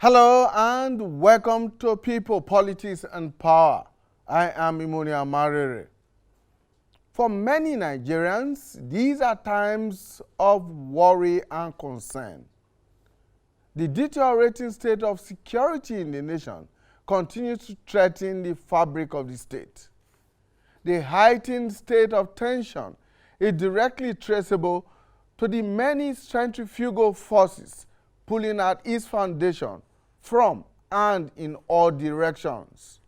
Hello and welcome to People, Politics and Power. I am Imoni Amarere. For many Nigerians, these are times of worry and concern. The deteriorating state of security in the nation continues to threaten the fabric of the state. The heightened state of tension is directly traceable to the many centrifugal forces pulling at its foundation from and in all directions.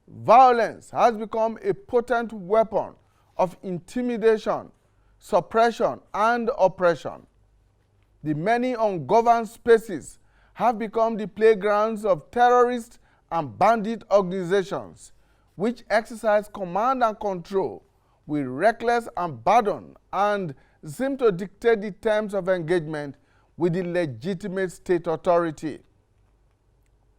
Violence has become a potent weapon of intimidation, suppression, and oppression. The many ungoverned spaces have become the playgrounds of terrorist and bandit organizations which exercise command and control with reckless abandon and seem to dictate the terms of engagement with the legitimate state authority.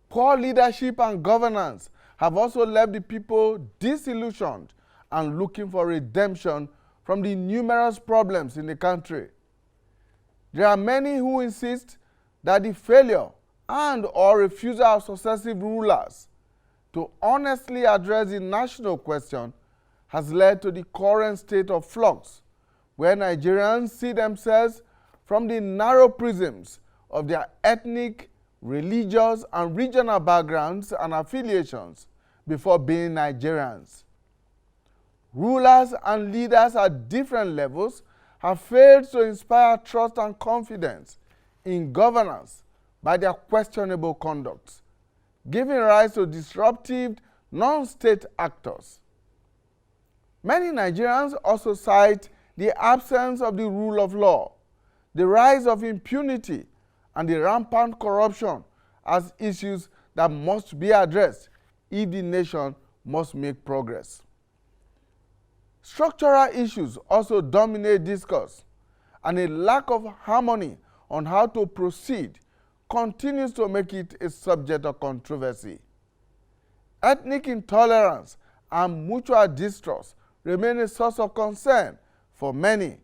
Poor leadership and governance have also left the people disillusioned and looking for redemption from the numerous problems in the country. There are many who insist that the failure and or refusal of successive rulers to honestly address the national question has led to the current state of flux, where Nigerians see themselves from the narrow prisms of their ethnic, religious, and regional backgrounds and affiliations before being Nigerians. Rulers and leaders at different levels have failed to inspire trust and confidence in governance by their questionable conduct, giving rise to disruptive non-state actors. Many Nigerians also cite the absence of the rule of law, the rise of impunity, and the rampant corruption as issues that must be addressed if the nation must make progress. Structural issues also dominate discourse, and a lack of harmony on how to proceed continues to make it a subject of controversy. Ethnic intolerance and mutual distrust remain a source of concern for many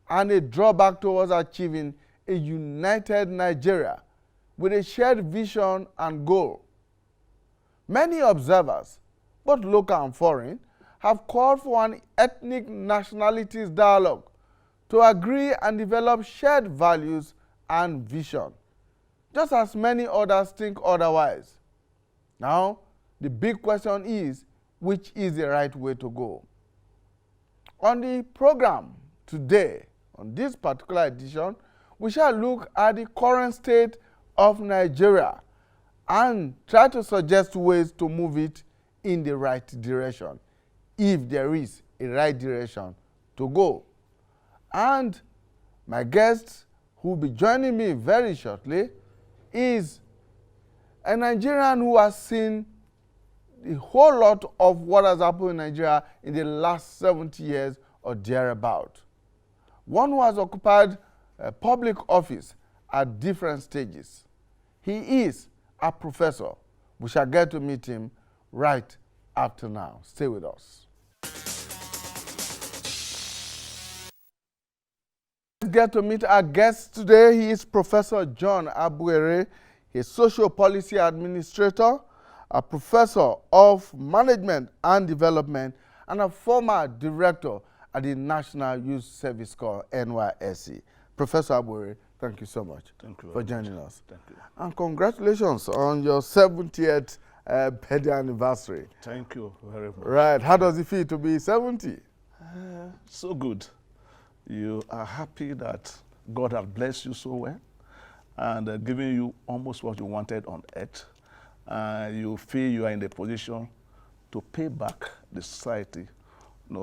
and a drawback towards achieving a united Nigeria with a shared vision and goal. Many observers, both local and foreign, have called for an ethnic nationalities dialogue to agree and develop shared values and vision, just as many others think otherwise. Now, the big question is, which is the right way to go? On the program today, on this particular edition, we shall look at the current state of Nigeria and try to suggest ways to move it in the right direction, if there is a right direction to go. And my guest, who will be joining me very shortly, is a Nigerian who has seen a whole lot of what has happened in Nigeria in the last 70 years or thereabout. One who has occupied public office at different stages. He is a professor. We shall get to meet him right after now. Stay with us. Let's get to meet our guest today. He is Professor John Abuere. He's Social Policy Administrator, a Professor of Management and Development, and a former Director at the National Youth Service Corps, NYSC. Professor Abuere, thank you so much for joining us. Thank you. And congratulations on your 70th birthday anniversary. Thank you very much. Right. How does it feel to be 70? So good. You are happy that God has blessed you so well and given you almost what you wanted on earth. You feel you are in the position to pay back the society,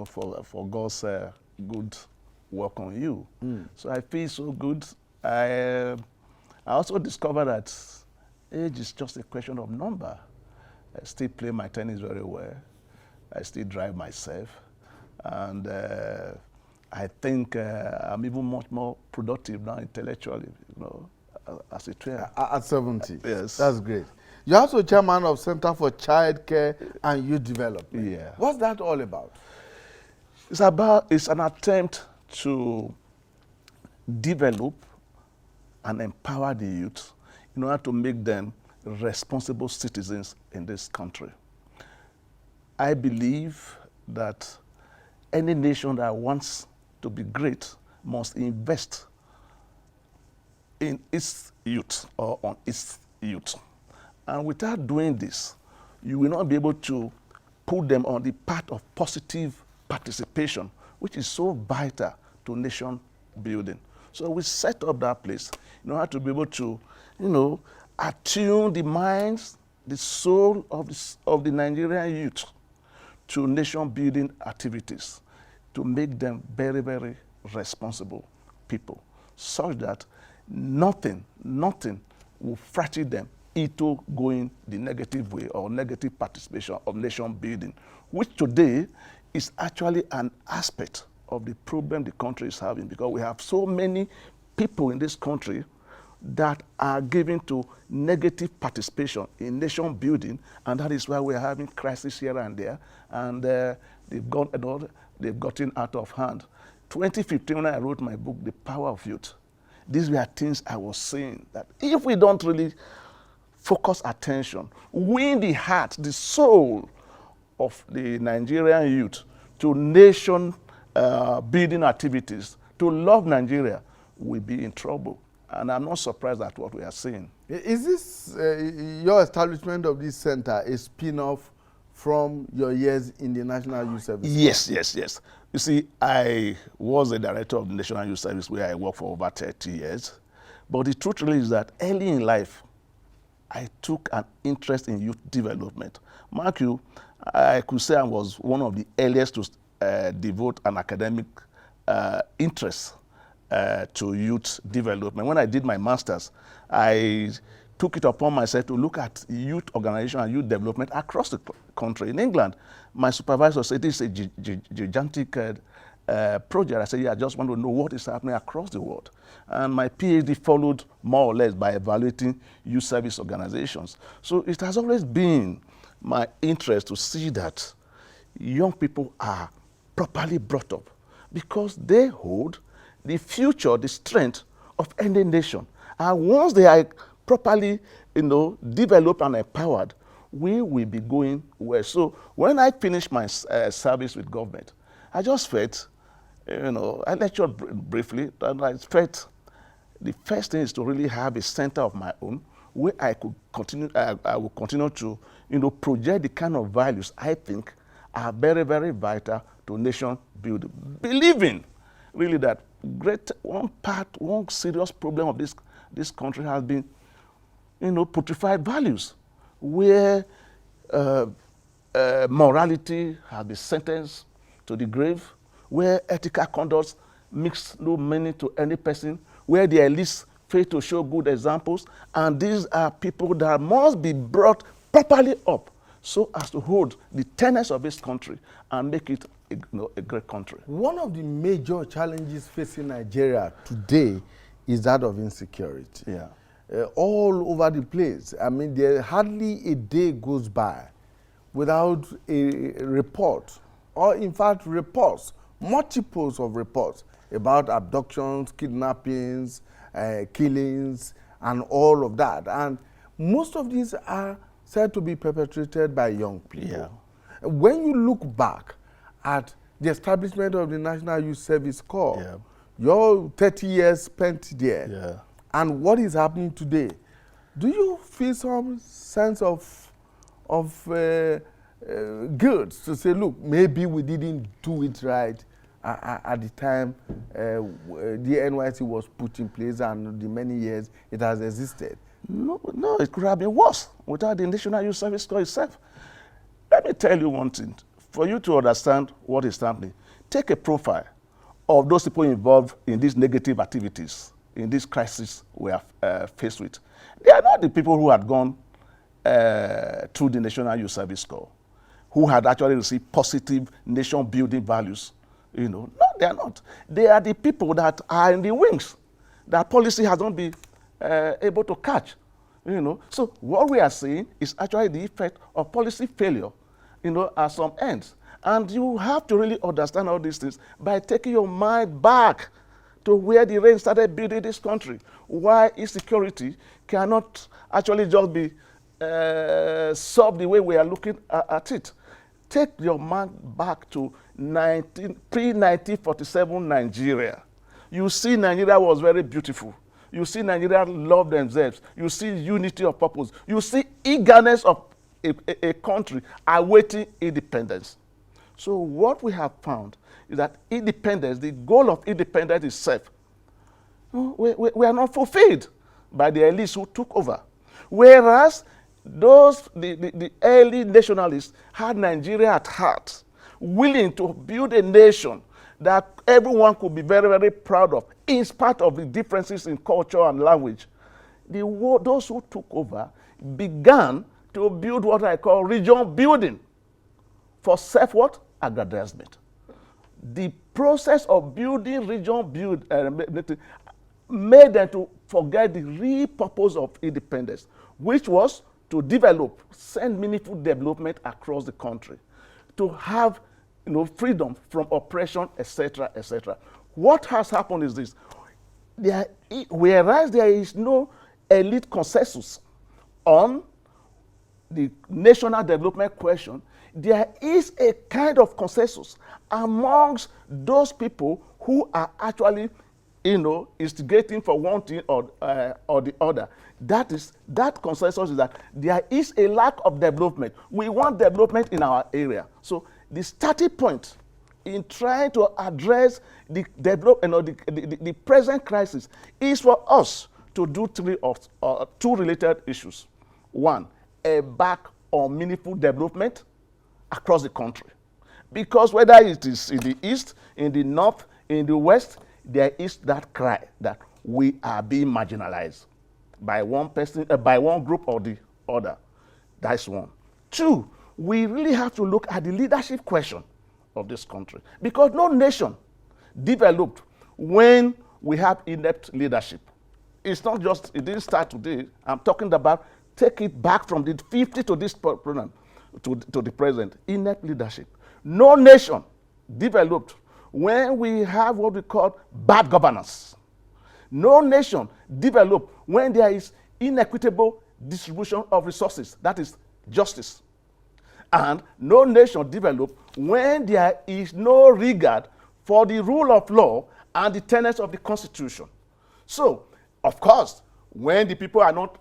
for God's good work on you. So I feel so good. I also discovered that age is just a question of number. I still play my tennis very well. I still drive myself. And I think I'm even much more productive now intellectually, as a trainer. At 70? Yes. That's great. You're also chairman of Center for Child Care and Youth Development. Yeah. What's that all about? It's an attempt to develop and empower the youth in order to make them responsible citizens in this country. I believe that any nation that wants to be great must invest in its youth or on its youth. And without doing this, you will not be able to put them on the path of positive participation, which is so vital to nation building. So we set up that place in order to be able to, attune the minds, the soul of the Nigerian youth to nation building activities, to make them very, very responsible people, such that nothing will frighten them into going the negative way or negative participation of nation building, which today is actually an aspect of the problem the country is having, because we have so many people in this country that are given to negative participation in nation building, and that is why we are having crisis here and there, and they've gotten out of hand. 2015, when I wrote my book, The Power of Youth, these were things I was saying, that if we don't really focus attention, win the heart, the soul of the Nigerian youth to nation building activities, to love Nigeria, we'll be in trouble. And I'm not surprised at what we are seeing. Is this, your establishment of this center, a spin-off from your years in the National Youth Service? Yes. You see, I was a director of the National Youth Service, where I worked for over 30 years. But the truth really is that early in life, I took an interest in youth development. Mark you, I could say I was one of the earliest to devote an academic interest to youth development. When I did my master's, I took it upon myself to look at youth organization and youth development across the country. In England, my supervisor said, this is a gigantic project. I said, yeah, I just want to know what is happening across the world. And my PhD followed more or less by evaluating youth service organizations. So it has always been my interest to see that young people are properly brought up, because they hold the future, the strength of any nation. And once they are properly, developed and empowered, we will be going well. So when I finished my service with government, I just felt, I lectured briefly, and I felt the first thing is to really have a center of my own where I could continue, I will continue to, project the kind of values I think are very, very vital to nation building. Believing really that one serious problem of this country has been, putrefied values, where morality has been sentenced to the grave, where ethical conduct makes no meaning to any person, where the elites fail to show good examples, and these are people that must be brought properly up so as to hold the tenets of this country and make it a great country. One of the major challenges facing Nigeria today is that of insecurity. Yeah. All over the place. I mean, there hardly a day goes by without a report, or in fact reports, multiples of reports about abductions, kidnappings, killings, and all of that. And most of these are said to be perpetrated by young people. Yeah. When you look back at the establishment of the National Youth Service Corps, Yeah. your 30 years spent there, Yeah. and what is happening today, do you feel some sense of guilt to say, look, maybe we didn't do it right at the time the NYC was put in place and the many years it has existed? No, it could have been worse without the National Youth Service Corps itself. Let me tell you one thing. For you to understand what is happening, take a profile of those people involved in these negative activities, in this crisis we are faced with. They are not the people who had gone through the National Youth Service Corps, who had actually received positive nation-building values. No, they are not. They are the people that are in the wings, that policy has not been able to catch. So what we are seeing is actually the effect of policy failure, at some ends. And you have to really understand all these things by taking your mind back to where the rain started building this country. Why insecurity cannot actually just be solved the way we are looking at it. Take your mind back to pre-1947 Nigeria. You see Nigeria was very beautiful. You see Nigeria loved themselves. You see unity of purpose. You see eagerness of a country awaiting independence. So what we have found is that independence, the goal of independence itself, we are not fulfilled by the elites who took over. Whereas the early nationalists had Nigeria at heart, willing to build a nation that everyone could be very, very proud of, in spite of the differences in culture and language. Those who took over began to build what I call region building for self-what? Aggrandizement. The process of building region made them to forget the real purpose of independence, which was to develop, send meaningful development across the country, to have freedom from oppression, etc., etc. What has happened is this. Whereas there is no elite consensus on the national development question, there is a kind of consensus amongst those people who are actually, instigating for one thing or the other. That consensus is that there is a lack of development. We want development in our area. So the starting point in trying to address the present crisis is for us to do two related issues. One, a back on meaningful development across the country. Because whether it is in the east, in the north, in the west, there is that cry that we are being marginalized by one person, by one group or the other. That's one. Two, we really have to look at the leadership question of this country. Because no nation developed when we have inept leadership. It's not just, it didn't start today. I'm talking about take it back from the 50s to this program, to the present. Inept leadership. No nation developed when we have what we call bad governance. No nation developed when there is inequitable distribution of resources, that is justice. And no nation developed when there is no regard for the rule of law and the tenets of the Constitution. So, of course, when the people are not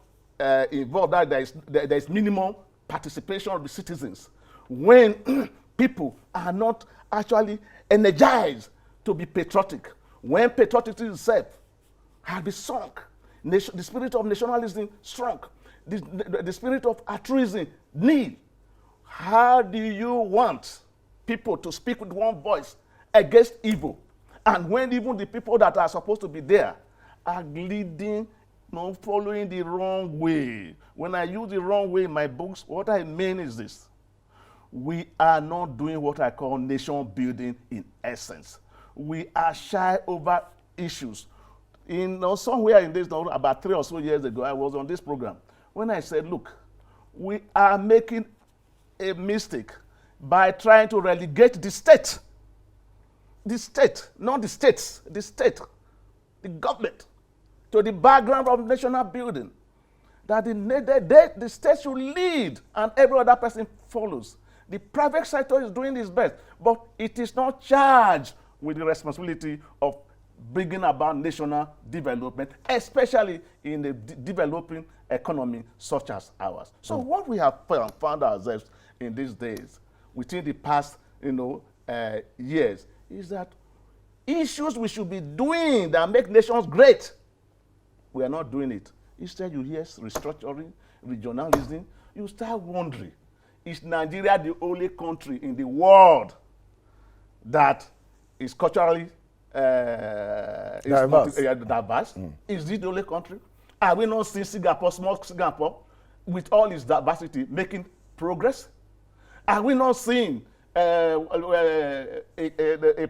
involved, there is minimum participation of the citizens. When people are not actually energized to be patriotic, when patriotism itself has been sunk, the spirit of nationalism shrunk, the spirit of altruism nil. How do you want people to speak with one voice against evil? And when even the people that are supposed to be there are leading, following the wrong way. When I use the wrong way in my books, what I mean is this. We are not doing what I call nation building in essence. We are shy over issues. Somewhere in this, about 3 or so years ago, I was on this program when I said, look, we are making a mistake by trying to relegate the state, not the states, the state, the government, to the background of national building. That the state should lead and every other person follows. The private sector is doing its best, but it is not charged with the responsibility of bringing about national development, especially in the developing economy such as ours. So what we have found ourselves in these days, within the past years, is that issues we should be doing that make nations great, we are not doing it. Instead, you hear restructuring, regionalism, you start wondering, is Nigeria the only country in the world that is culturally diverse? Is it the only country? Are we not seeing Singapore, small Singapore, with all its diversity, making progress? Are we not seeing a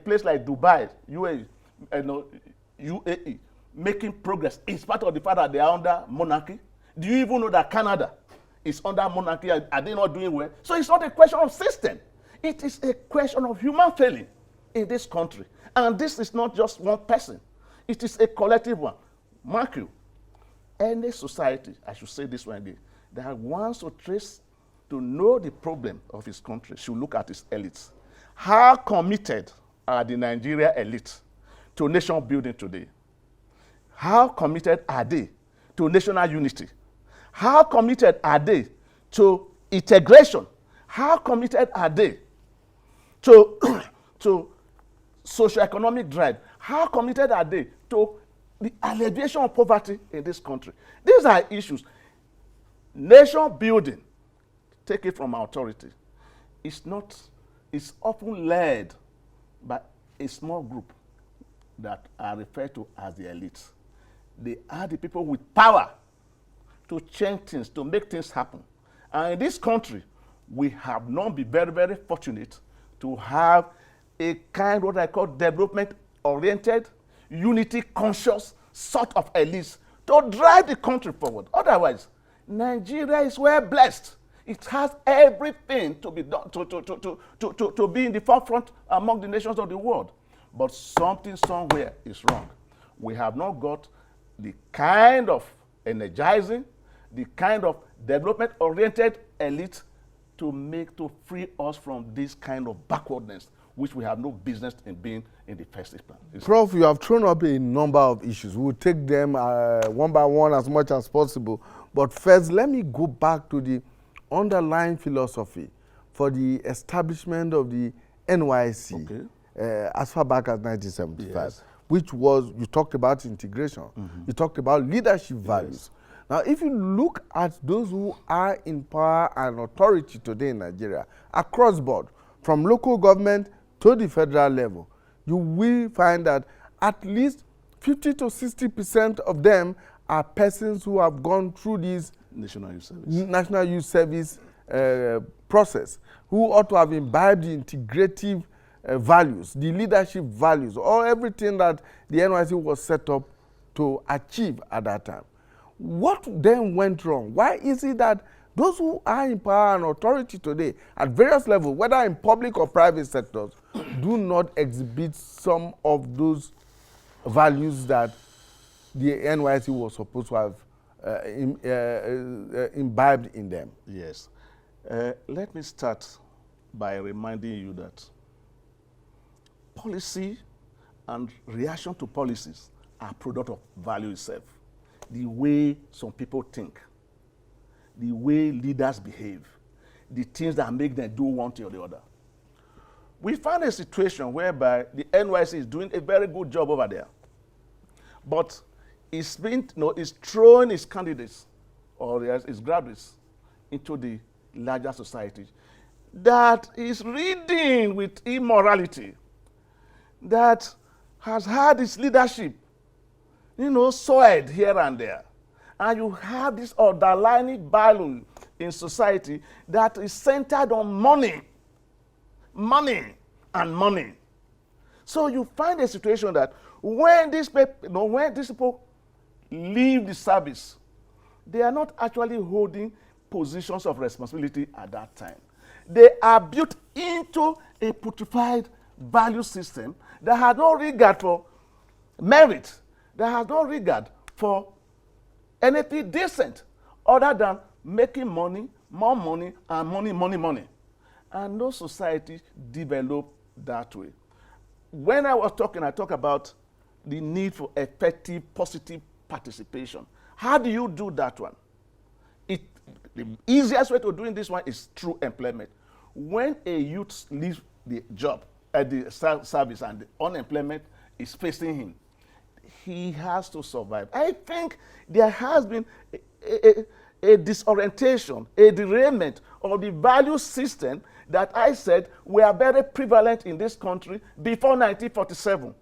place like Dubai, UAE, making progress in spite of the fact that they are under monarchy? Do you even know that Canada is under monarchy? Are they not doing well? So it's not a question of system. It is a question of human failing in this country. And this is not just one person. It is a collective one. Mark you, any society, I should say this one day, that wants to trace, to know the problem of his country, should look at its elites. How committed are the Nigeria elites to nation building today? How committed are they to national unity? How committed are they to integration? How committed are they to, to socio-economic drive? How committed are they to the alleviation of poverty in this country? These are issues. Nation building, take it from authority, it's often led by a small group that are referred to as the elites. They are the people with power to change things, to make things happen. And in this country, we have not been very, very fortunate to have a kind of what I call development-oriented, unity-conscious sort of elites to drive the country forward. Otherwise, Nigeria is well blessed. It has everything to be done to be in the forefront among the nations of the world. But something somewhere is wrong. We have not got the kind of energizing, the kind of development-oriented elite to free us from this kind of backwardness, which we have no business in being in the first place. Prof, you have thrown up a number of issues. We'll take them one by one as much as possible. But first, let me go back to the underlying philosophy for the establishment of the NYSC, okay, as far back as 1975, yes, which was, you talked about integration, you talked about leadership values. Yes. Now, if you look at those who are in power and authority today in Nigeria, across board, from local government to the federal level, you will find that at least 50 to 60% of them are persons who have gone through this National Youth Service process, who ought to have imbibed the integrative values, the leadership values, or everything that the NYSC was set up to achieve at that time. What then went wrong? Why is it that those who are in power and authority today at various levels, whether in public or private sectors, do not exhibit some of those values that the NYSC was supposed to have imbibed in them? Yes. Let me start by reminding you that policy and reaction to policies are product of value itself. The way some people think, the way leaders behave, the things that make them do one thing or the other. We find a situation whereby the NYSC is doing a very good job over there, but it's throwing its candidates or its graduates into the larger society that is reading with immorality, that has had its leadership, soiled here and there. And you have this underlying balloon in society that is centered on money, and money. So you find a situation that when these people leave the service, they are not actually holding positions of responsibility at that time. They are built into a putrefied value system that has no regard for merit, that has no regard for anything decent other than making money, more money, and money. And no society developed that way. When I was talking, I talked about the need for effective, positive participation. How do you do that one? The easiest way to doing this one is through employment. When a youth leaves the job at the service and the unemployment is facing him, he has to survive. I think there has been a disorientation, a derailment of the value system that I said were very prevalent in this country before 1947,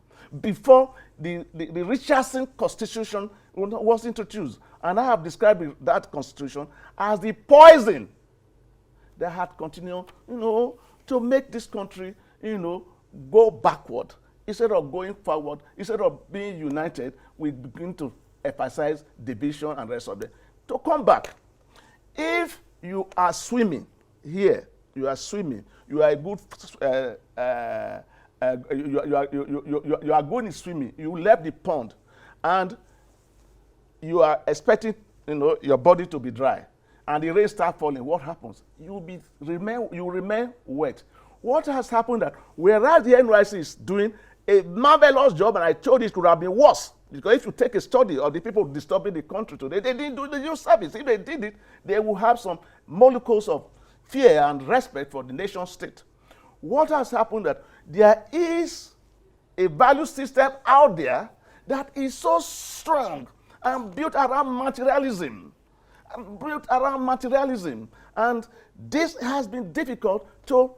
before the Richardson Constitution was introduced. And I have described that constitution as the poison that had continued, to make this country, go backward. Instead of going forward, instead of being united, we begin to emphasize division and rest of them. To come back, if you are swimming here, you are swimming, you are a good, you are going in swimming, you left the pond, and you are expecting, your body to be dry, and the rain start falling, what happens? You remain wet. What has happened that whereas the NYC is doing a marvelous job, and I told you it could have been worse, because if you take a study of the people disturbing the country today, they didn't do the new service. If they did it, they will have some molecules of fear and respect for the nation state. What has happened that there is a value system out there that is so strong and built around materialism. And this has been difficult to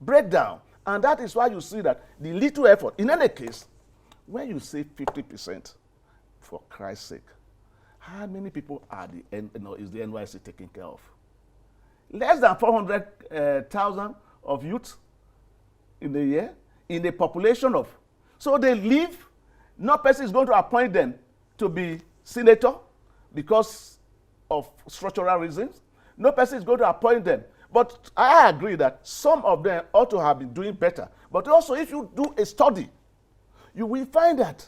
break down. And that is why you see that the little effort, in any case, when you say 50%, for Christ's sake, how many people are is the NYC taking care of? Less than 400,000 of youth in a year, in a population of. So they leave, no person is going to appoint them to be senator because of structural reasons. No person is going to appoint them. But I agree that some of them ought to have been doing better. But also, if you do a study, you will find that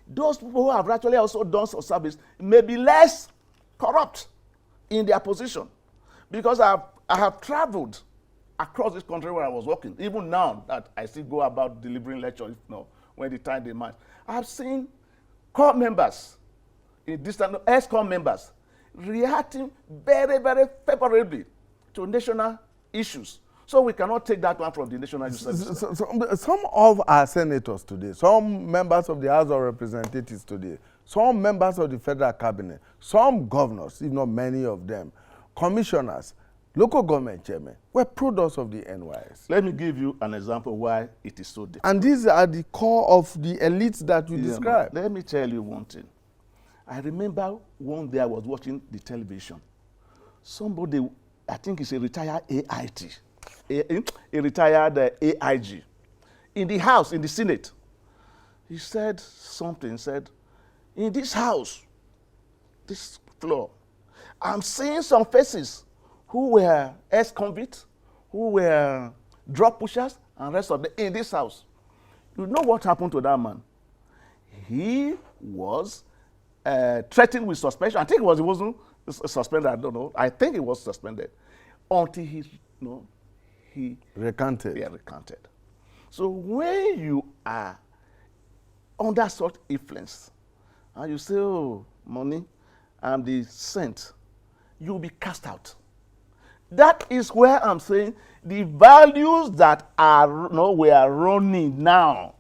those people who have actually also done some service may be less corrupt in their position. Because I have traveled across this country where I was working, even now that I still go about delivering lectures, when the time demands. I have seen corps members, ex-corps members, reacting very, very favorably to national issues. So we cannot take that one from the national issues. Some of our senators today, some members of the House of Representatives today, some members of the federal cabinet, some governors, if not many of them, commissioners, local government chairmen, were products of the NYS. Let me give you an example why it is so difficult. And these are the core of the elites that we describe. Let me tell you one thing. I remember one day I was watching the television. Somebody, I think it's a retired AIT, a retired AIG, in the House, in the Senate. He said something, said, in this house, this floor, I'm seeing some faces who were ex-convicts, who were drug pushers, and rest of them in this house. You know what happened to that man? He was threatened with suspension. I think he wasn't suspended, I don't know. I think he was suspended until he recanted. Yeah, recanted. So when you are under such influence, and you say, oh, money, I'm the saint, you'll be cast out. That is where I'm saying the values that we are running now.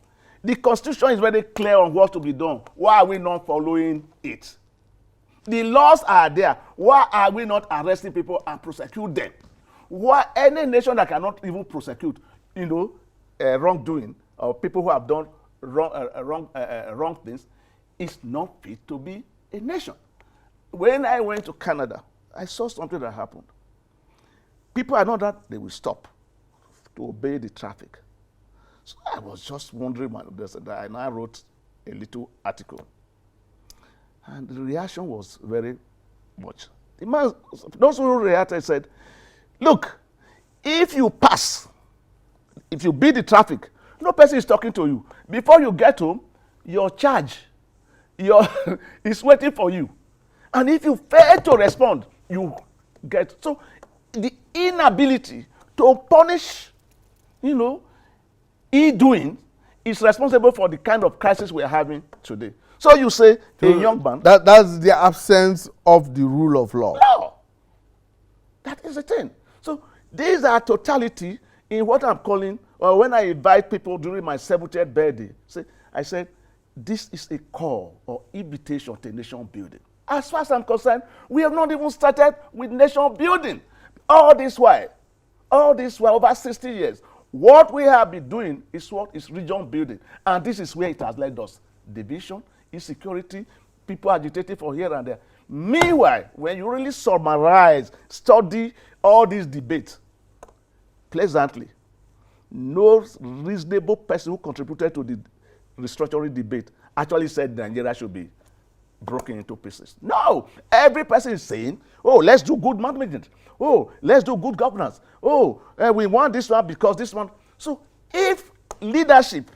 The Constitution is very clear on what to be done. Why are we not following it? The laws are there. Why are we not arresting people and prosecute them? Why any nation that cannot even prosecute, wrongdoing or people who have done wrong things is not fit to be a nation. When I went to Canada, I saw something that happened. People are not that they will stop to obey the traffic. So I was just wondering, and I wrote a little article. And the reaction was very much. The man, those who reacted said, look, if you pass, if you beat the traffic, no person is talking to you. Before you get home, your charge is waiting for you. And if you fail to respond, you get. So the inability to punish, e-doing is responsible for the kind of crisis we are having today. So you say a young man. That's the absence of the rule of law. No. That is the thing. So these are totality in what I'm calling, or when I invite people during my 70th birthday, I said, this is a call or invitation to nation building. As far as I'm concerned, we have not even started with nation building. All this while, over 60 years, what we have been doing is what is region building. And this is where it has led us. Division, insecurity, people agitating for here and there. Meanwhile, when you really summarize, study all these debates, pleasantly, no reasonable person who contributed to the restructuring debate actually said Nigeria should be broken into pieces. No, every person is saying, oh, let's do good management. Oh, let's do good governance. Oh, we want this one because this one. So if leadership,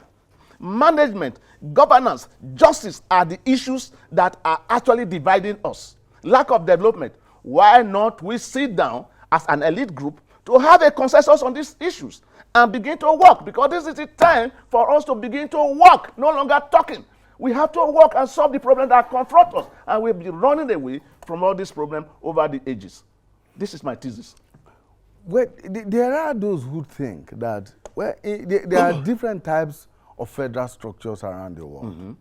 management governance, justice are the issues that are actually dividing us. Lack of development. Why not we sit down as an elite group to have a consensus on these issues and begin to work? Because this is the time for us to begin to work, no longer talking. We have to work and solve the problem that confront us, and we'll be running away from all these problems over the ages. This is my thesis. Well, there are those who think that there are different types of federal structures around the world.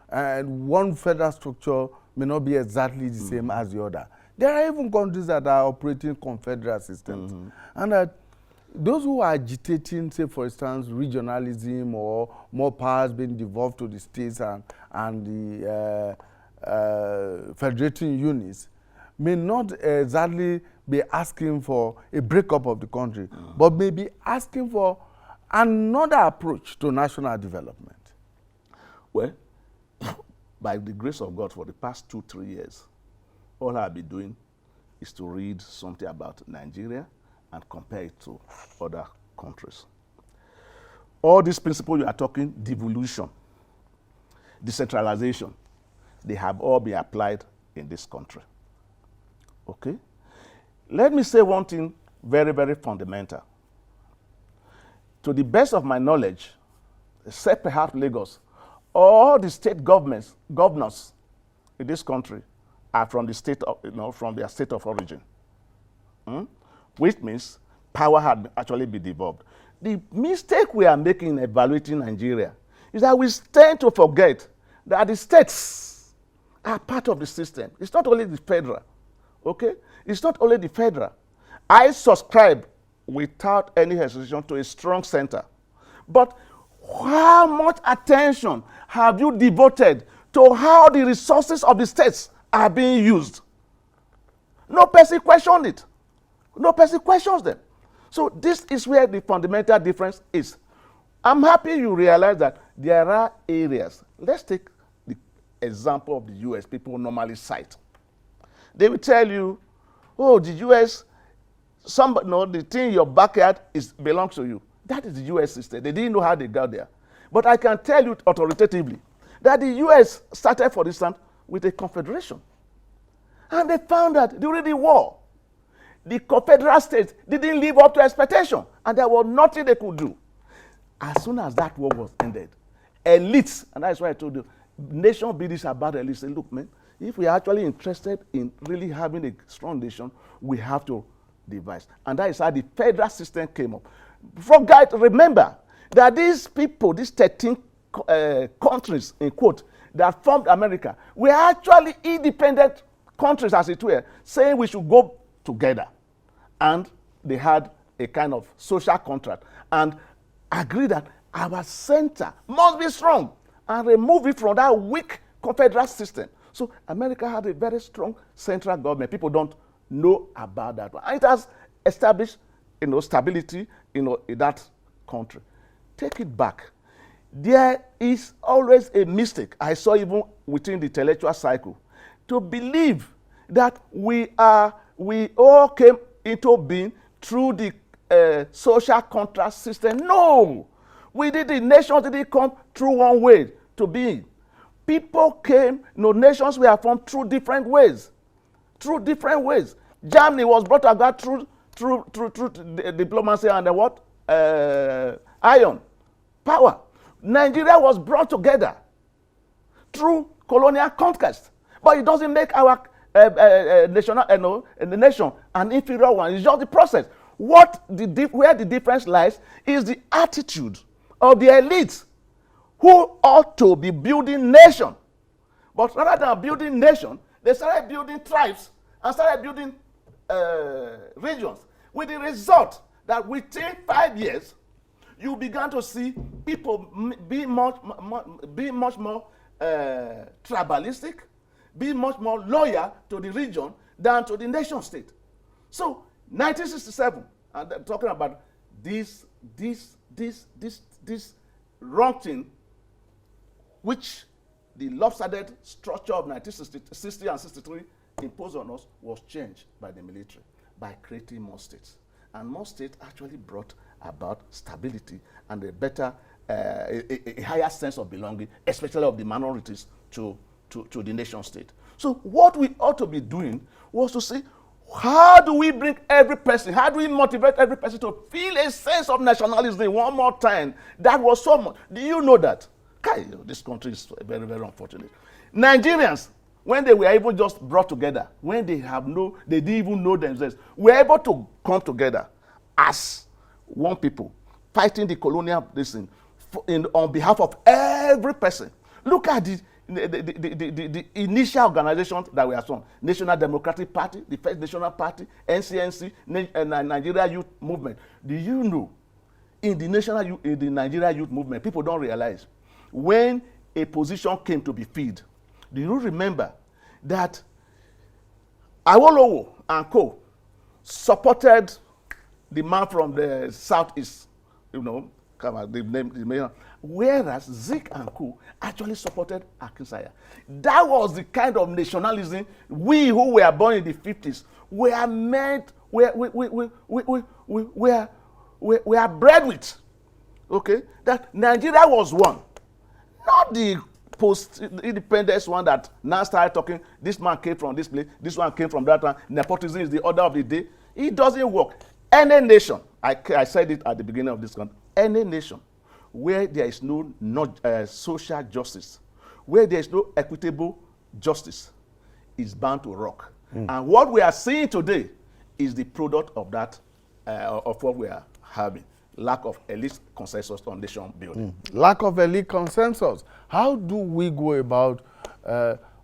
And one federal structure may not be exactly the same as the other. There are even countries that are operating confederal systems. And that those who are agitating, say, for instance, regionalism or more powers being devolved to the states and the federating units may not exactly be asking for a breakup of the country, but may be asking for another approach to national development. Well, by the grace of God, for the past 2-3 years, all I've been doing is to read something about Nigeria and compare it to other countries. All these principles you are talking, devolution, decentralization, they have all been applied in this country. Okay? Let me say one thing very, very fundamental. To the best of my knowledge, except perhaps Lagos, all the state governors in this country are from the state of, from their state of origin. Which means power had actually been devolved. The mistake we are making in evaluating Nigeria is that we tend to forget that the states are part of the system. It's not only the federal, okay? It's not only the federal. I subscribe without any hesitation to a strong center. But how much attention have you devoted to how the resources of the states are being used? No person questioned it. No person questions them. So this is where the fundamental difference is. I'm happy you realize that there are areas. Let's take the example of the US people normally cite. They will tell you, oh, the US, the thing in your backyard belongs to you. That is the US system. They didn't know how they got there. But I can tell you authoritatively that the US started, for instance, with a confederation. And they found that during the war, the confederal states didn't live up to expectation, and there was nothing they could do. As soon as that war was ended, elites, and that's why I told you, nation building about elites. Say, look, man, if we are actually interested in really having a strong nation, we have to devise. And that is how the federal system came up. Remember that these people, these 13 countries, in quote, that formed America, were actually independent countries, as it were, saying we should go together. And they had a kind of social contract and agreed that our center must be strong and remove it from that weak confederal system. So America had a very strong central government. People don't know about that one. And it has established, stability, in that country. Take it back. There is always a mistake, I saw even within the intellectual cycle, to believe that we all came into being through the social contract system. No! The nations didn't come through one way to be. People came, nations were formed through different ways. Through different ways. Germany was brought about through diplomacy and what? Iron power. Nigeria was brought together through colonial conquest. But it doesn't make our nation an inferior one. It's just the process. Where the difference lies is the attitude of the elites who ought to be building nation. But rather than building nation, they started building tribes and started building regions, with the result that within 5 years, you began to see people be much more tribalistic, be much more loyal to the region than to the nation state. So 1967, and I'm talking about this wrong thing, which the lopsided structure of 1960 and 63 imposed on us, was changed by the military by creating more states. And more states actually brought about stability and a better a higher sense of belonging, especially of the minorities, to the nation state. So what we ought to be doing was to say, how do we bring every person, how do we motivate every person to feel a sense of nationalism one more time? That was so much. Do you know that? This country is very, very unfortunate. Nigerians, when they were even just brought together, when they didn't even know themselves, were able to come together as one people, fighting the colonial blessing on behalf of every person. Look at the initial organizations that were formed: National Democratic Party, the First National Party, NCNC, Nigeria Youth Movement. Do you know, in the Nigeria Youth Movement, people don't realize, when a position came to be filled, do you remember that Awolowo and co supported the man from the southeast, whereas Zik and co actually supported Akinsanya. That was the kind of nationalism we who were born in the 50s were meant, we are bred with. Okay? That Nigeria was one. Not the post-independence one that now started talking, this man came from this place, this one came from that one, nepotism is the order of the day. It doesn't work. Any nation, I said it at the beginning of this country, any nation where there is no social justice, where there is no equitable justice, is bound to rock. And what we are seeing today is the product of that, of what we are having. Lack of elite consensus on nation building. Lack of elite consensus. How do we go about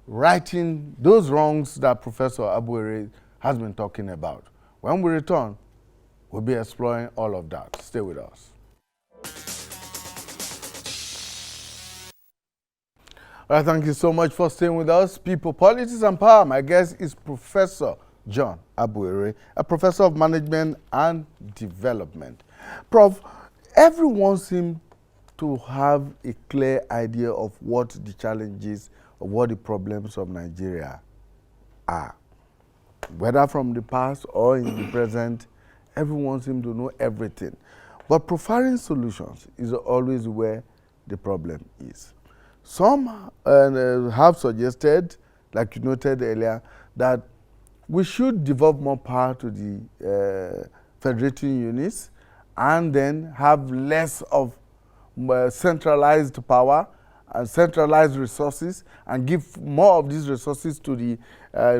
righting those wrongs that Professor Abuere has been talking about? When we return, we'll be exploring all of that. Stay with us. All right, thank you so much for staying with us. People, Politics and Power. My guest is Professor John Abuere, a professor of management and development. Prof, everyone seems to have a clear idea of what the challenges, of what the problems of Nigeria are. Whether from the past or in the present, everyone seems to know everything. But profiling solutions is always where the problem is. Some have suggested, like you noted earlier, that we should devolve more power to the federating units and then have less of centralized power and centralized resources, and give more of these resources to the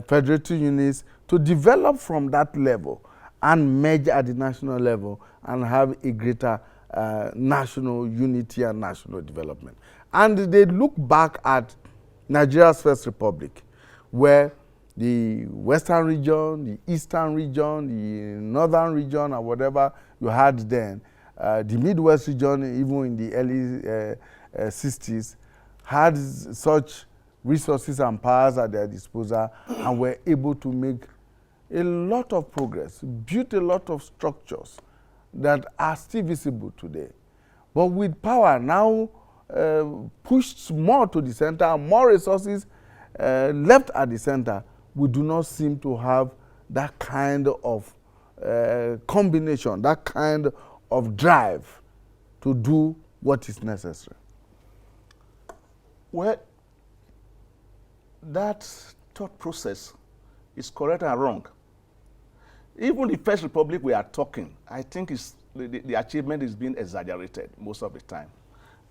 federating units to develop from that level and merge at the national level and have a greater national unity and national development. And they look back at Nigeria's first republic, where the western region, the eastern region, the northern region, or whatever you had then, the Midwest region, even in the early 60s, had such resources and powers at their disposal and were able to make a lot of progress, built a lot of structures that are still visible today. But with power now pushed more to the center, more resources left at the center, we do not seem to have that kind of combination, that kind of drive to do what is necessary. Well, that thought process is correct and wrong. Even the First Republic we are talking, I think the achievement is being exaggerated most of the time.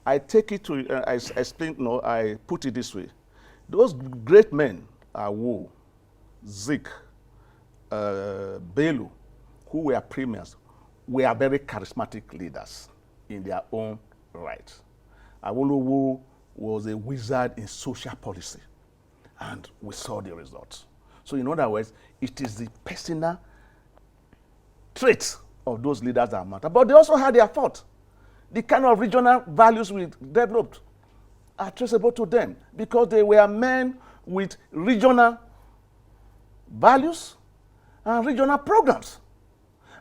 I take it to, I explain, no, I put it this way. Those great men, Awu, Zik, Bello, who were premiers, were very charismatic leaders in their own right. Awolowo was a wizard in social policy, and we saw the results. So in other words, it is the personal traits of those leaders that matter. But they also had their fault. The kind of regional values we developed are traceable to them because they were men with regional values and regional programs.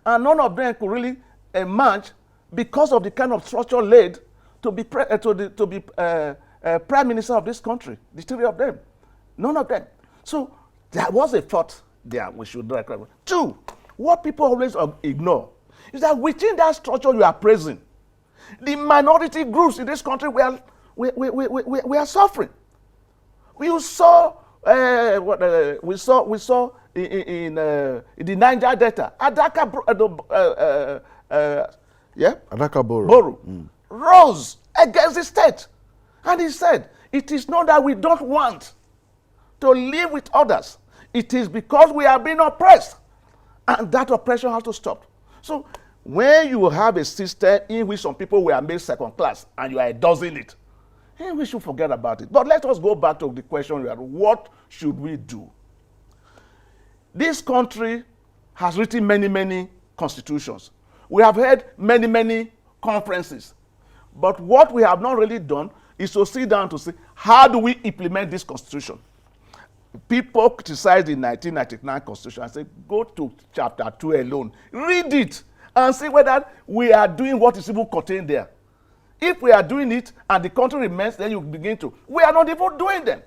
And none of them could really emerge because of the kind of structure laid to be prime minister of this country, the three of them. None of them. So there was a thought there we should do. Two, what people always ignore is that within that structure you are praising, The minority groups in this country we are suffering. We saw we saw in the Niger Delta, Adaka Boro rose against the state. And he said, it is not that we don't want to live with others. It is because we are being oppressed. And that oppression has to stop. So when you have a system in which some people were made second class and you are endorsing it, we should forget about it. But let us go back to the question, what should we do? This country has written many, many constitutions. We have had many, many conferences. But what we have not really done is to sit down to say, how do we implement this constitution? People criticized the 1999 constitution and say, go to chapter 2 alone, read it, and see whether we are doing what is even contained there. If we are doing it and the country remains, then you begin to. We are not even doing them.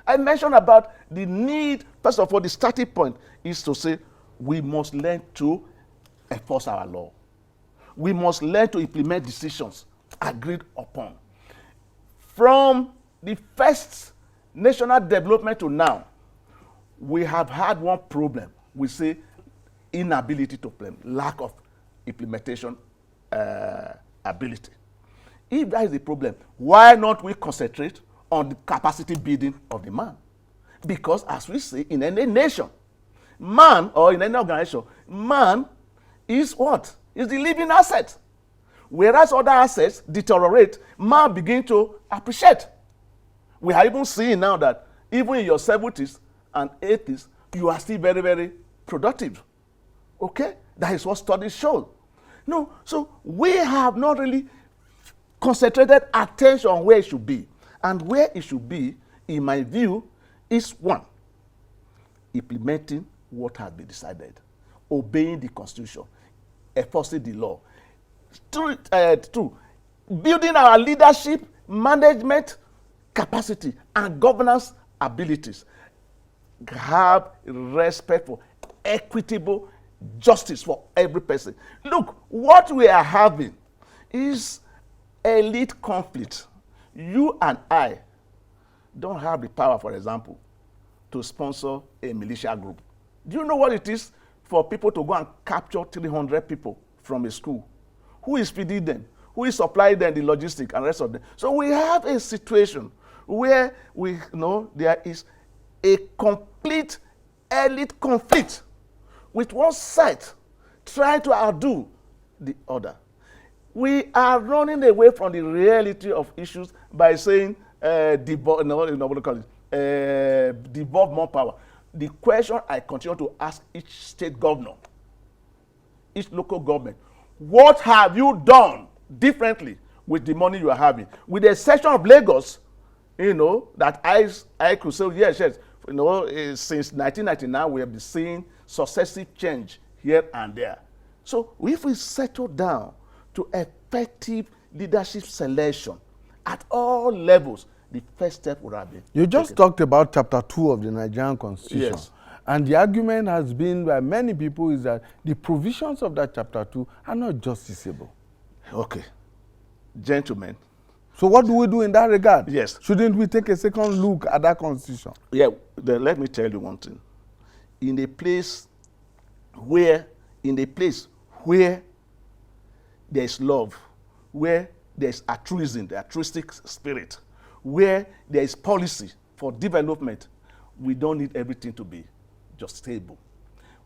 I mentioned about the need, first of all, the starting point is to say we must learn to enforce our law. We must learn to implement decisions agreed upon. From the first national development to now, we have had one problem. We say inability to implement, lack of implementation ability. If that is the problem, why not we concentrate on the capacity building of the man? Because as we say, in any nation, man, or in any organization, man is what? Is the living asset. Whereas other assets deteriorate, man begin to appreciate. We are even seeing now that even in your 70s and 80s, you are still very, very productive. Okay? That is what studies show. No, so we have not really concentrated attention on where it should be. And where it should be, in my view, is one, implementing what has been decided, obeying the Constitution, enforcing the law. Two, building our leadership, management capacity, and governance abilities. Have respect for equitable justice for every person. Look, what we are having is elite conflict. You and I don't have the power, for example, to sponsor a militia group. Do you know what it is for people to go and capture 300 people from a school? Who is feeding them? Who is supplying them the logistics and rest of them? So we have a situation where we know there is a complete elite conflict with one side trying to outdo the other. We are running away from the reality of issues by saying devolve more power. The question I continue to ask each state governor, each local government, what have you done differently with the money you are having? With the exception of Lagos, that I could say, yes, since 1999, we have been seeing successive change here and there. So if we settle down to effective leadership selection at all levels, the first step would have been. You just talked about chapter 2 of the Nigerian Constitution. Yes. And the argument has been by many people is that the provisions of that chapter 2 are not justiciable. Okay. Gentlemen. So what do we do in that regard? Yes. Shouldn't we take a second look at that constitution? Yeah, then let me tell you one thing. In a place where there is love, where there is altruism, the altruistic spirit, where there is policy for development, we don't need everything to be just stable.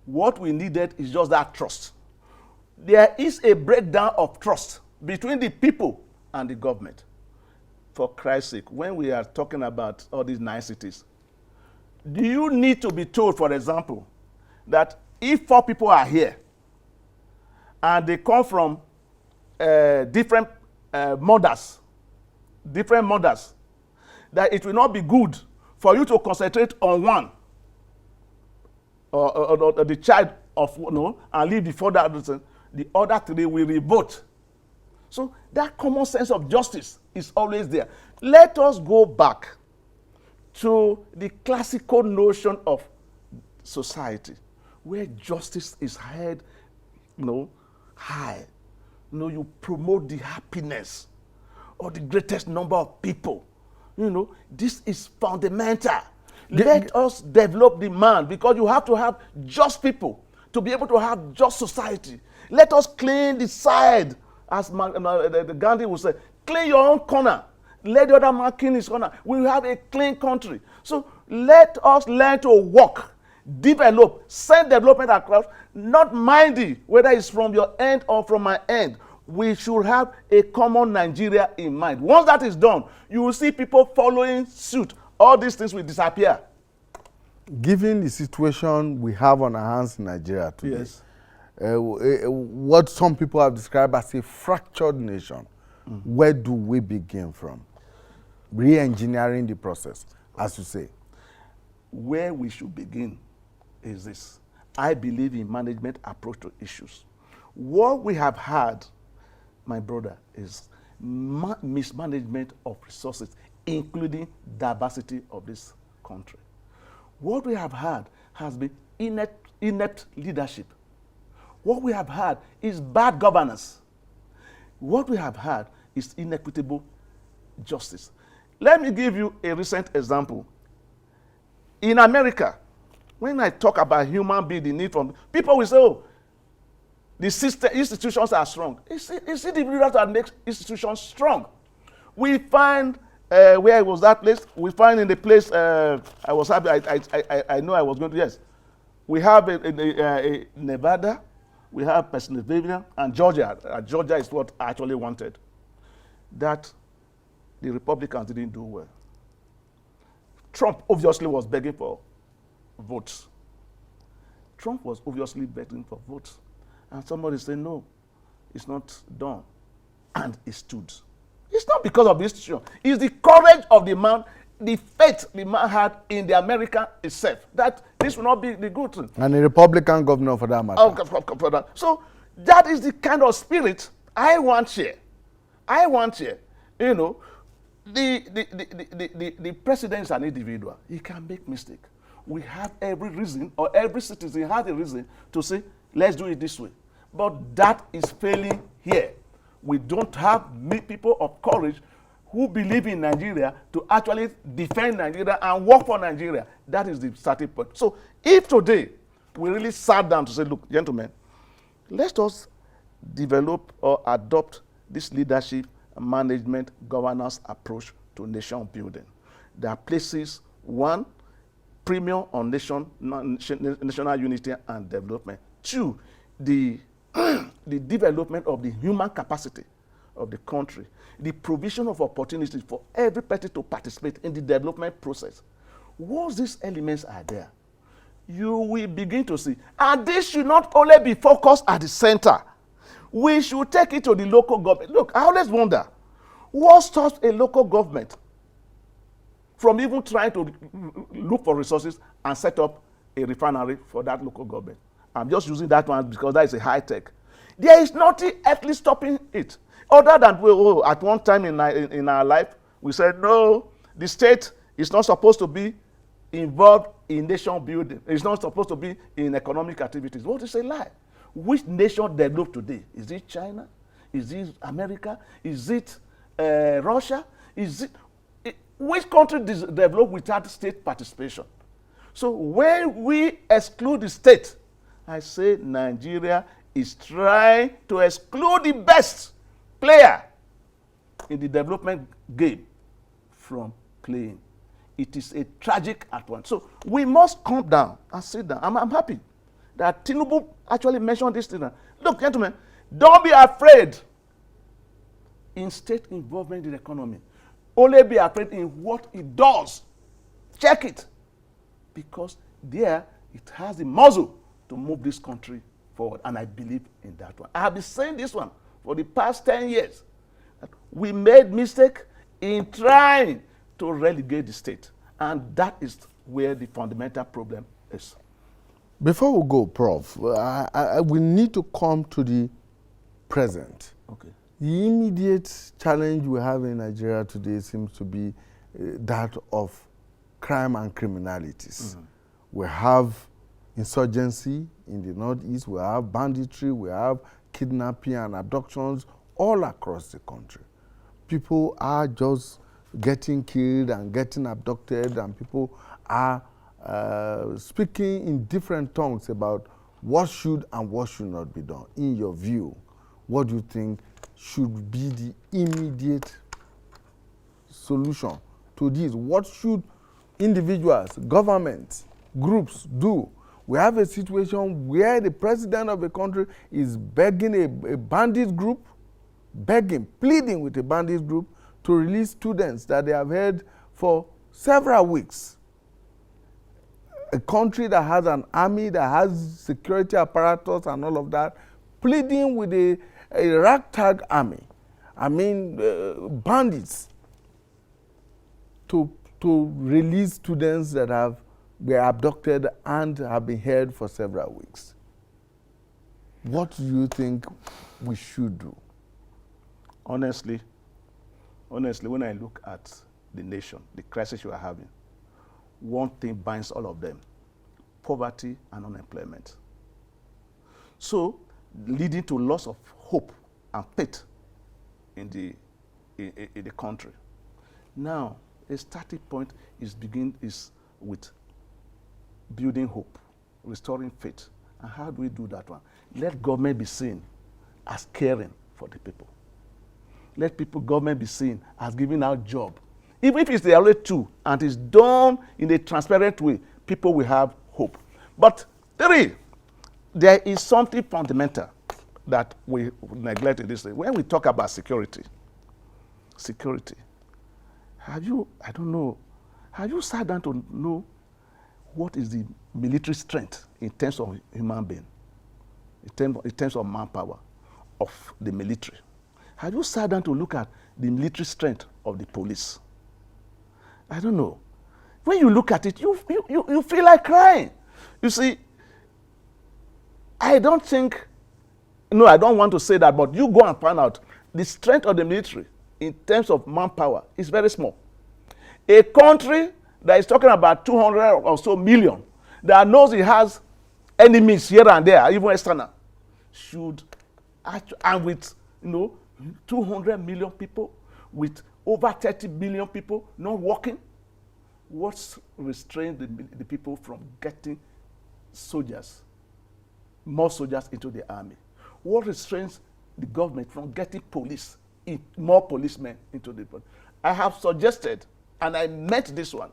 What we needed is just that trust. There is a breakdown of trust between the people and the government. For Christ's sake, when we are talking about all these niceties, do you need to be told, for example, that if 4 people are here and they come from different mothers, that it will not be good for you to concentrate on one or the child of and leave the other 3 will revolt. So that common sense of justice is always there. Let us go back to the classical notion of society where justice is held high. you promote the happiness of the greatest number of people. This is fundamental. Let us develop the man, because you have to have just people to be able to have just society. Let us clean the side, as the Gandhi would say, clean your own corner. Let the other man clean his corner. We will have a clean country. So let us learn to work, develop, send development across, not minding whether it's from your end or from my end. We should have a common Nigeria in mind. Once that is done, you will see people following suit. All these things will disappear. Given the situation we have on our hands in Nigeria today, Yes. What some people have described as a fractured nation, where do we begin from? Re-engineering the process, as you say. Where we should begin is this. I believe in management approach to issues. What we have had, my brother, is mismanagement of resources, including diversity of this country. What we have had has been inept leadership. What we have had is bad governance. What we have had is inequitable justice. Let me give you a recent example. In America, when I talk about human being, the need from people will say, oh, the institutions are strong. It's individuals that make institutions strong. We find where was that place? We find in the place I was happy. I know I was going to. Yes, we have a Nevada, we have Pennsylvania, and Georgia. Georgia is what I actually wanted. That the Republicans didn't do well. Trump obviously was begging for votes. Trump was obviously begging for votes. And somebody said, no, it's not done. And he stood. It's not because of the institution. It's the courage of the man, the faith the man had in the America itself, that this will not be the good thing. And a Republican governor for that matter. So that is the kind of spirit I want here. I want here. The president is an individual. He can make mistake. We have every reason, or every citizen has a reason to say, let's do it this way. But that is failing here. We don't have people of courage who believe in Nigeria to actually defend Nigeria and work for Nigeria. That is the starting point. So if today we really sat down to say, look, gentlemen, let us develop or adopt this leadership, management, governance approach to nation building. There are places, one, premium on national unity and development. Two, the development of the human capacity of the country, the provision of opportunities for every party to participate in the development process. Once these elements are there, you will begin to see, and this should not only be focused at the center. We should take it to the local government. Look, I always wonder, what stops a local government from even trying to look for resources and set up a refinery for that local government? I'm just using that one because that is a high tech. There is nothing actually stopping it. Other than at one time in our life, we said, no, the state is not supposed to be involved in nation building. It's not supposed to be in economic activities. What is a lie? Which nation developed today? Is it China? Is it America? Is it Russia? Which country developed without state participation? So when we exclude the state, I say Nigeria is trying to exclude the best player in the development game from playing. It is a tragic at once. So we must calm down and sit down. I'm happy that Tinubu actually mentioned this thing. Look, gentlemen, don't be afraid in state involvement in the economy. Only be afraid in what it does. Check it. Because there, it has the muscle to move this country forward. And I believe in that one. I have been saying this one for the past 10 years. That we made mistake in trying to relegate the state. And that is where the fundamental problem is. Before we go, Prof, we need to come to the present. Okay. The immediate challenge we have in Nigeria today seems to be that of crime and criminalities. Mm-hmm. We have insurgency in the northeast, we have banditry, we have kidnapping and abductions all across the country. People are just getting killed and getting abducted, and people are speaking in different tongues about what should and what should not be done. In your view, what do you think should be the immediate solution to this? What should individuals, governments, groups do? We have a situation where the president of the country is begging a bandit group, pleading with a bandit group to release students that they have held for several weeks. A country that has an army, that has security apparatus and all of that, pleading with a ragtag army, bandits, to release students that were abducted and have been held for several weeks. What do you think we should do? Honestly, when I look at the nation, the crisis you are having, one thing binds all of them: poverty and unemployment. So, leading to loss of hope and faith in the country. Now, a starting point is with building hope, restoring faith. And how do we do that one? Let government be seen as caring for the people. Let government be seen as giving out job. Even if it's the only two and it's done in a transparent way, people will have hope. But three, there is something fundamental that we neglect in this way. When we talk about security, have you sat down to know what is the military strength in terms of human being, in terms of manpower of the military? Have you sat down to look at the military strength of the police? I don't know. When you look at it, you feel like crying. You see, I don't want to say that, but you go and find out the strength of the military in terms of manpower is very small. A country that is talking about 200 or so million, that knows it has enemies here and there, even external, should actually, and with 200 million people, with over 30 million people not working, what's restrained the people from getting more soldiers into the army? What restrains the government from getting more policemen into the police? I have suggested, and I met this one.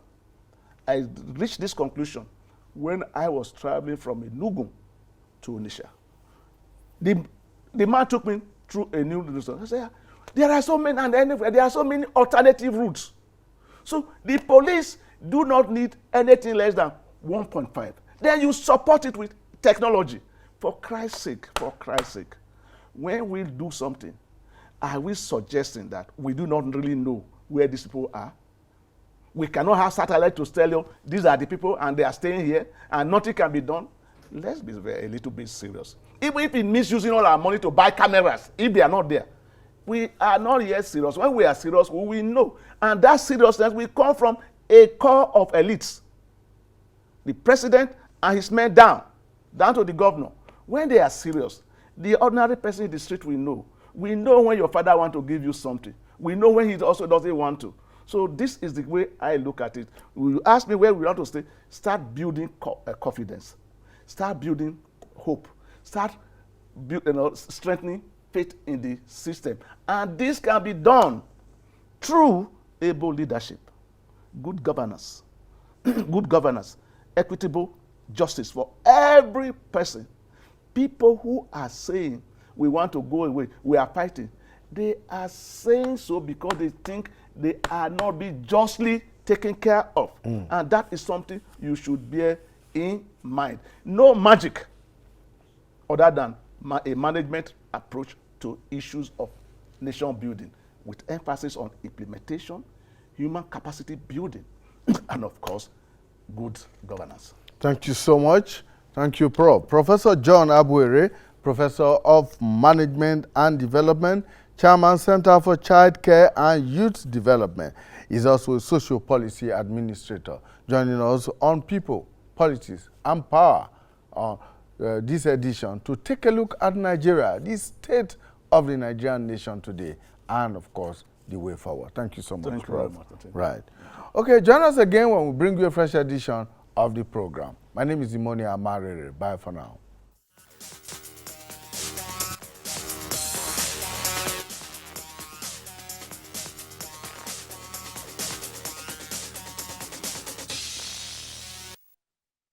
I reached this conclusion when I was traveling from Enugu to Onitsha. The man took me through a new route. I said, there are so many, and anywhere there are so many alternative routes. So the police do not need anything less than 1.5. Then you support it with technology. For Christ's sake, when we do something, are we suggesting that we do not really know where these people are? We cannot have satellite to tell you these are the people and they are staying here and nothing can be done. Let's be a little bit serious. Even if it means using all our money to buy cameras, if they are not there, we are not yet serious. When we are serious, we will know. And that seriousness will come from a core of elites. The president and his men down to the governor. When they are serious, the ordinary person in the street will know. We know when your father wants to give you something. We know when he also doesn't want to. So this is the way I look at it. You ask me where we want to stay, start building confidence. Start building hope. Start strengthening faith in the system. And this can be done through able leadership, good governance, equitable justice for every person. People who are saying we want to go away, we are fighting, they are saying so because they think they are not being justly taken care of. And that is something you should bear in mind. No magic other than a management approach to issues of nation building with emphasis on implementation, human capacity building, and of course, good governance. Thank you so much. Thank you, Prof. Professor John Abuere, Professor of Management and Development, Chairman, Center for Child Care and Youth Development. He's also a social policy administrator, joining us on People, Politics, and Power. this edition to take a look at Nigeria, the state of the Nigerian nation today, and of course, the way forward. Thank you so much. Thank you very much. Right. Okay, join us again when we bring you a fresh edition of the program. My name is Imoni Amarere. Bye for now.